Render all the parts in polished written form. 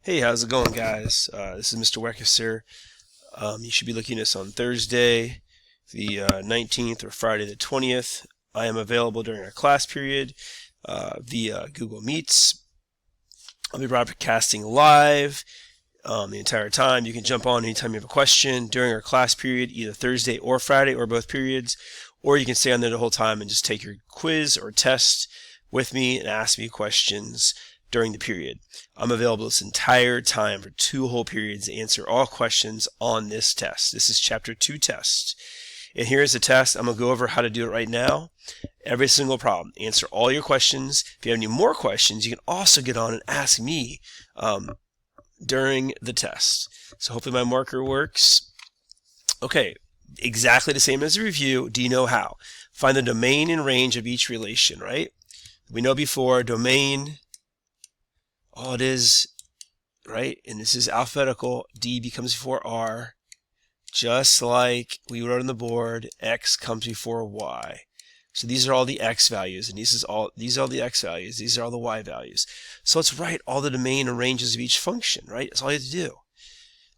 Hey, how's it going, guys? This is Mr. Weckesser. You should be looking at this on Thursday, the 19th, or Friday, the 20th. I am available during our class period via Google Meets. I'll be broadcasting live the entire time. You can jump on anytime you have a question during our class period, either Thursday or Friday, or both periods. Or you can stay on there the whole time and just take your quiz or test with me and ask me questions during the period. I'm available this entire time for 2 whole periods to answer all questions on this test. This is Chapter 2 test. And here's the test. I'm going to go over how to do it right now. Every single problem. Answer all your questions. If you have any more questions, you can also get on and ask me during the test. So hopefully my marker works. Okay, exactly the same as the review. Do you know how? Find the domain and range of each relation, right? We know before domain, all it is, right? And this is alphabetical. D becomes before R. Just like we wrote on the board, X comes before Y. So these are all the X values, and these are all the X values. These are all the Y values. So let's write all the domain and ranges of each function, right? That's all you have to do.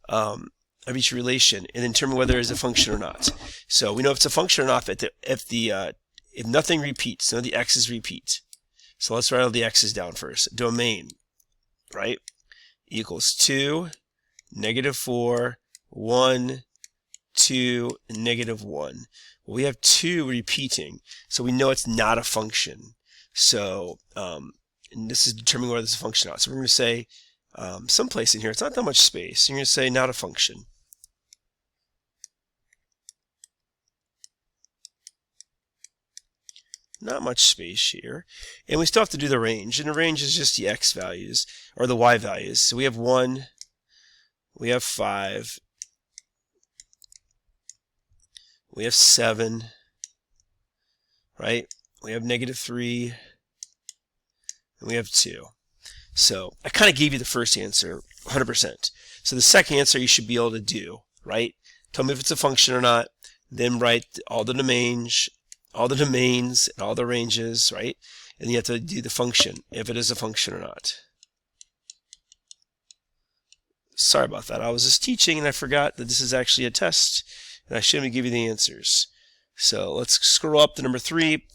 Of each relation, and determine whether it's a function or not. So we know if it's a function or not if nothing repeats, none of the X's repeat. So let's write all the X's down first. Domain, right, equals 2, -4, 1, 2, and -1. Well, we have 2 repeating, so we know it's not a function. So, and this is determining whether it's a function or not. So we're going to say someplace in here, it's not that much space. You're going to say not a function. Not much space here. And we still have to do the range. And the range is just the X values, or the Y values. So we have 1, we have 5, we have 7, right? We have -3, and we have 2. So I kind of gave you the first answer, 100%. So the second answer you should be able to do, right? Tell me if it's a function or not. Then write all the domains, and all the ranges, right? And you have to do the function, if it is a function or not. Sorry about that. I was just teaching and I forgot that this is actually a test, and I shouldn't give you the answers. So let's scroll up to number 3.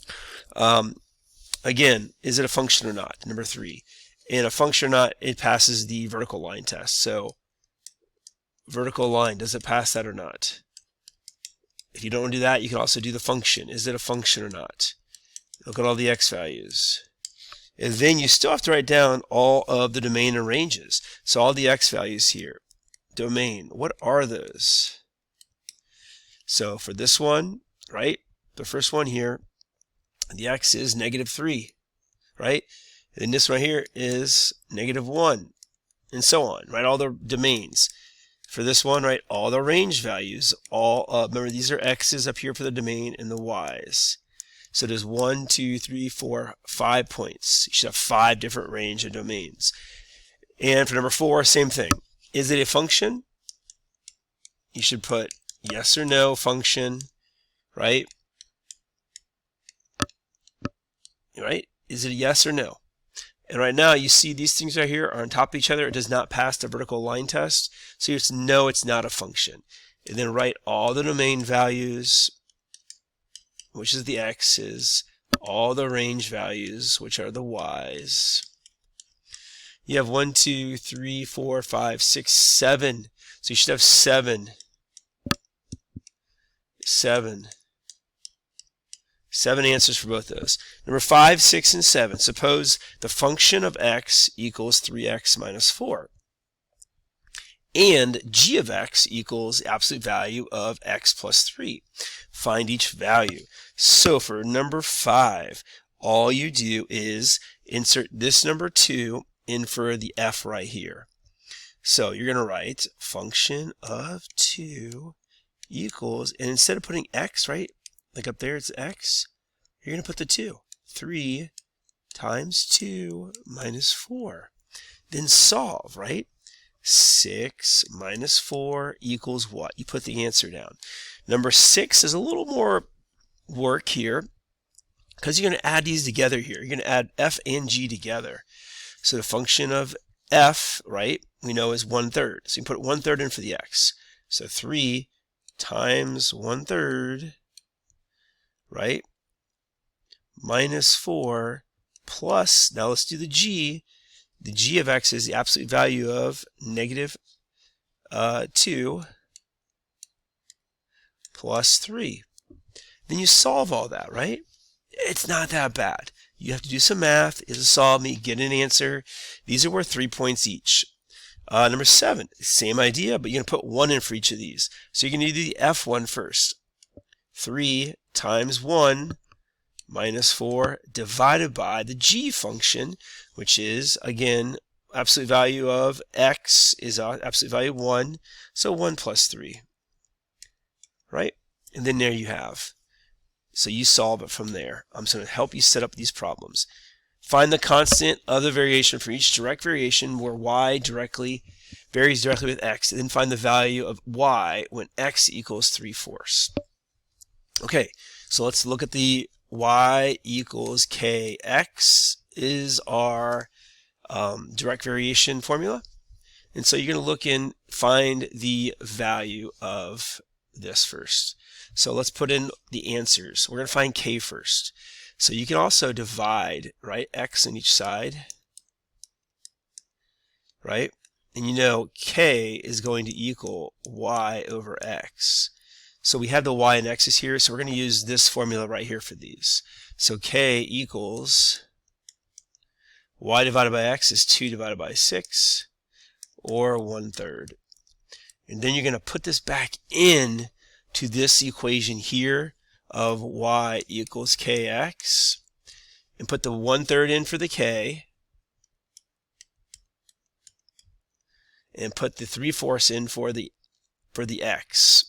Again, is it a function or not? Number 3. And a function or not, it passes the vertical line test. So vertical line, does it pass that or not? If you don't want to do that, you can also do the function. Is it a function or not? Look at all the X values. And then you still have to write down all of the domain and ranges. So all the X values here. Domain, what are those? So for this one, right, the first one here, the X is -3, right? And then this one here is -1, and so on, right? All the domains. For this one, right, all the range values, remember these are X's up here for the domain and the Y's. So there's 1, 2, 3, 4, 5 points. You should have 5 different range of domains. And for number 4, same thing. Is it a function? You should put yes or no function, right? Right? Is it a yes or no? And right now, you see these things right here are on top of each other. It does not pass the vertical line test. So you just know it's not a function. And then write all the domain values, which is the X's, all the range values, which are the Y's. You have 1, 2, 3, 4, 5, 6, 7. So you should have 7. 7 answers for both those. Number 5, 6, and 7. Suppose the function of x equals 3x minus 4. And g of x equals the absolute value of x plus 3. Find each value. So for number 5, all you do is insert this number 2 in for the f right here. So you're going to write function of 2 equals, and instead of putting x, right, like up there it's x, you're going to put the 2. 3 times 2 minus 4. Then solve, right? 6 minus 4 equals what? You put the answer down. Number 6 is a little more work here because you're going to add these together here. You're going to add f and g together. So the function of f, right, we know is 1/3. So you put 1/3 in for the x. So 3 times 1/3, right, minus 4 plus, now let's do the g. The g of x is the absolute value of negative 2 plus 3. Then you solve all that, right? It's not that bad. You have to do some math. It'll solve me, get an answer. These are worth 3 points each. Number 7, same idea, but you're going to put 1 in for each of these. So you're going to do the f1 first. 3 times 1 minus 4 divided by the g function, which is, again, absolute value of x is absolute value 1, so 1 plus 3, right? And then there you have. So you solve it from there. I'm just going to help you set up these problems. Find the constant of the variation for each direct variation where y varies directly with x, and then find the value of y when x equals 3/4. Okay, so let's look at the y equals kx is our direct variation formula. And so you're going to look and find the value of this first. So let's put in the answers. We're going to find k first. So you can also divide, right, x on each side, right? And you know k is going to equal y over x. So we have the y and x's here, so we're going to use this formula right here for these. So k equals y divided by x is 2 divided by 6, or 1/3. And then you're going to put this back in to this equation here of y equals kx, and put the 1/3 in for the k, and put the 3/4 in for the x.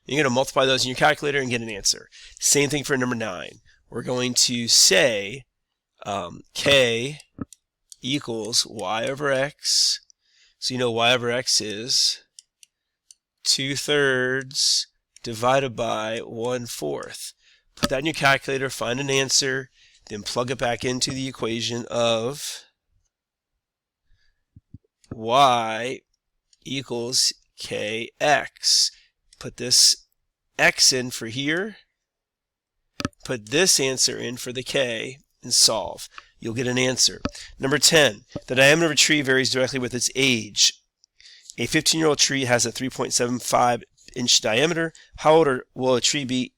You're going to multiply those in your calculator and get an answer. Same thing for number 9. We're going to say k equals y over x. So you know y over x is 2/3 divided by 1/4. Put that in your calculator, find an answer, then plug it back into the equation of y equals kx. Put this x in for here, put this answer in for the k, and solve. You'll get an answer. Number 10, the diameter of a tree varies directly with its age. A 15-year-old tree has a 3.75-inch diameter. How old will a tree be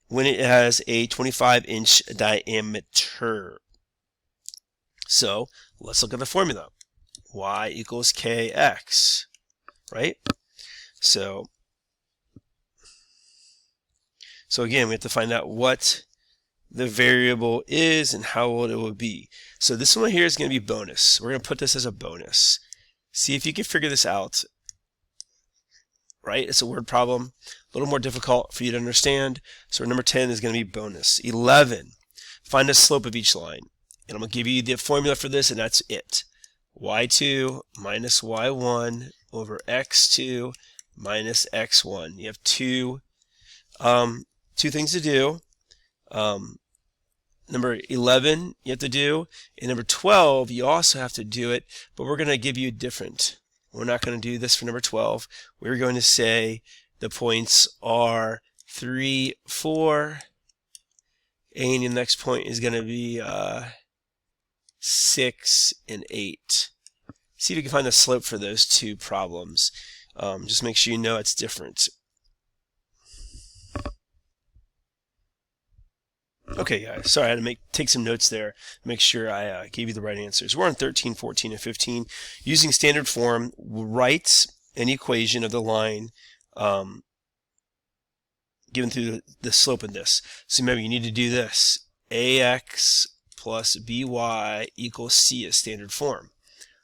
when it has a 25-inch diameter? So let's look at the formula. Y equals kx, right? So again, we have to find out what the variable is and how old it will be. So this one here is going to be bonus. We're going to put this as a bonus. See if you can figure this out. Right? It's a word problem. A little more difficult for you to understand. So number 10 is going to be bonus. 11. Find the slope of each line. And I'm going to give you the formula for this, and that's it. y2 minus y1 over x2 minus x1. You have two things to do. Number 11 you have to do, and number 12 you also have to do it, but we're going to give you different. We're not going to do this for number 12. We're going to say the points are 3, 4, and the next point is going to be 6 and 8. See if you can find the slope for those two problems. Just make sure you know it's different. Okay, guys, sorry, I had to take some notes there, make sure I gave you the right answers. We're on 13, 14, and 15. Using standard form, write an equation of the line given through the slope in this. So remember, you need to do this. AX plus BY equals C as standard form,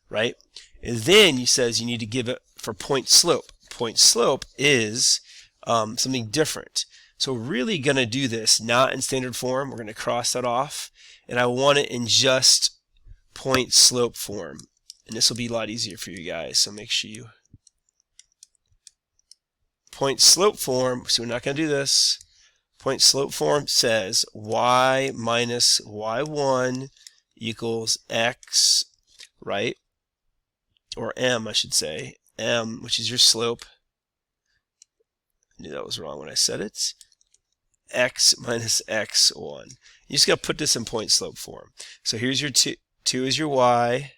right? And then he says you need to give it for point slope. Point slope is something different. So we're really going to do this not in standard form. We're going to cross that off, and I want it in just point slope form. And this will be a lot easier for you guys, so make sure you point slope form. So we're not going to do this. Point slope form says y minus y1 equals x, right? Or m, I should say. M, which is your slope. I knew that was wrong when I said it. X minus x1. You just got to put this in point slope form. So here's your 2 is your y,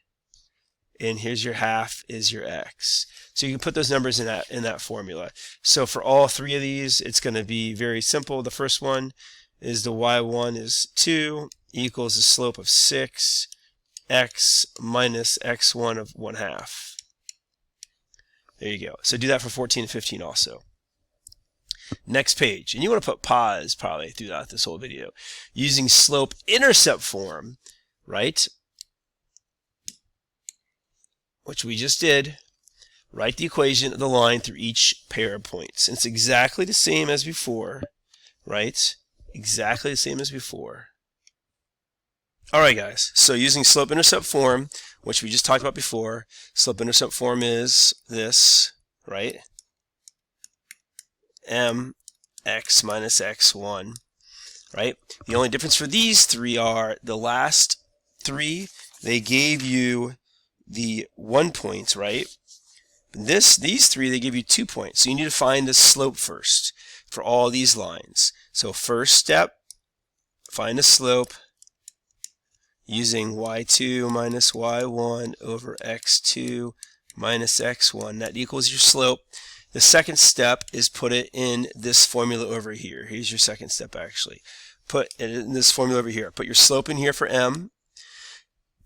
and here's your half is your x. So you can put those numbers in that formula. So for all three of these, it's going to be very simple. The first one is the y1 is 2 equals the slope of 6, x minus x1 of 1/2. There you go. So do that for 14 and 15 also. Next page, and you want to put pause probably throughout this whole video. Using slope-intercept form, right? Which we just did. Write the equation of the line through each pair of points. And it's exactly the same as before, right? Exactly the same as before. Alright guys, so using slope-intercept form, which we just talked about before, slope-intercept form is this, right? mx minus x1, right? The only difference for these three are the last three, they gave you the 1 point, right? These three, they give you 2 points. So you need to find the slope first for all these lines. So first step, find a slope using y2 minus y1 over x2 minus x1. That equals your slope. The second step is put it in this formula over here. Here's your second step actually. Put it in this formula over here. Put your slope in here for m.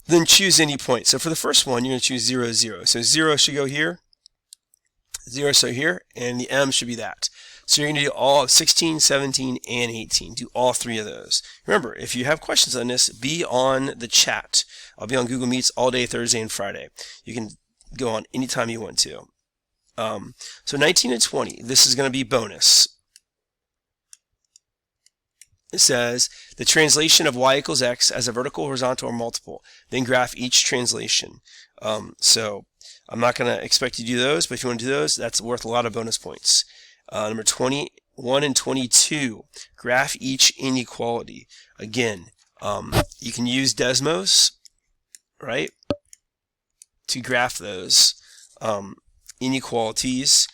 Then choose any point. So for the first one, you're going to choose 0, 0. So 0 should go here. 0 so here. And the m should be that. So you're going to do all of 16, 17, and 18. Do all three of those. Remember, if you have questions on this, be on the chat. I'll be on Google Meets all day Thursday and Friday. You can go on anytime you want to. So 19 and 20, this is going to be bonus. It says the translation of y equals x as a vertical, horizontal, or multiple. Then graph each translation. So I'm not going to expect you to do those, but if you want to do those, that's worth a lot of bonus points. Number 21 and 22, graph each inequality. Again, you can use Desmos, right, to graph those inequalities.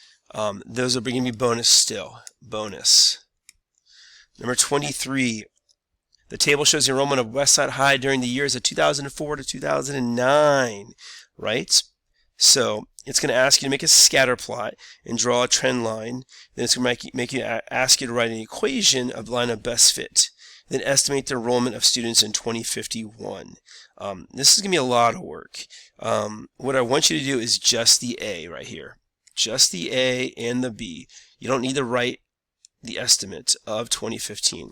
Those are bringing me bonus still. Bonus. Number 23, the table shows the enrollment of Westside High during the years of 2004 to 2009, right? So it's going to ask you to make a scatter plot and draw a trend line. Then it's going to ask you to write an equation of the line of best fit. Then estimate the enrollment of students in 2051. This is going to be a lot of work. What I want you to do is just the A right here. Just the A and the B. You don't need to write the estimate of 2015.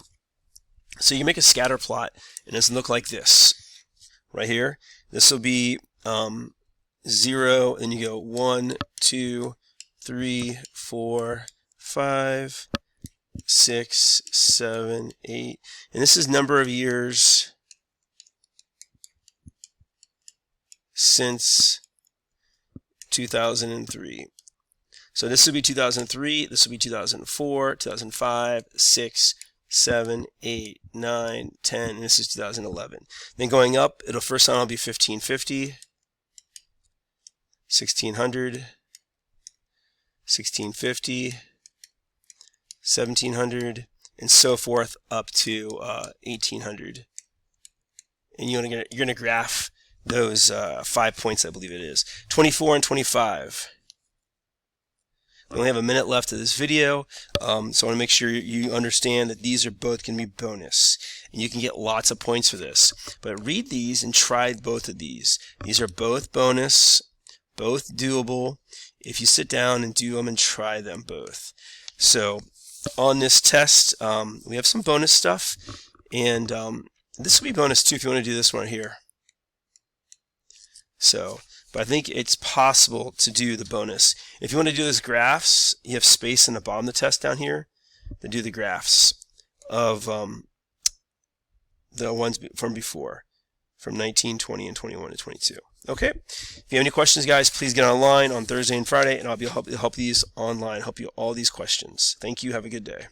So you make a scatter plot, and it's going to look like this. Right here. This will be 0, and you go 1, 2, 3, 4, 5, 6, 7, 8. And this is number of years since 2003. So this will be 2003, this will be 2004, 2005, 6, 7, 8, 9, 10, and this is 2011. Then going up, it'll first time it'll be 1550, 1600, 1650, 1700, and so forth up to 1800. And you're going to graph those 5 points, I believe it is. 24 and 25. We only have a minute left of this video, so I want to make sure you understand that these are both going to be bonus. And you can get lots of points for this. But read these and try both of these. These are both bonus, both doable, if you sit down and do them and try them both. So on this test, we have some bonus stuff, and this will be bonus too if you want to do this one right here. So, but I think it's possible to do the bonus. If you want to do those graphs, you have space in the bottom of the test down here to do the graphs of the ones from before, from 19, 20, and 21 to 22. Okay? If you have any questions, guys, please get online on Thursday and Friday, and I'll be help these online, help you all these questions. Thank you. Have a good day.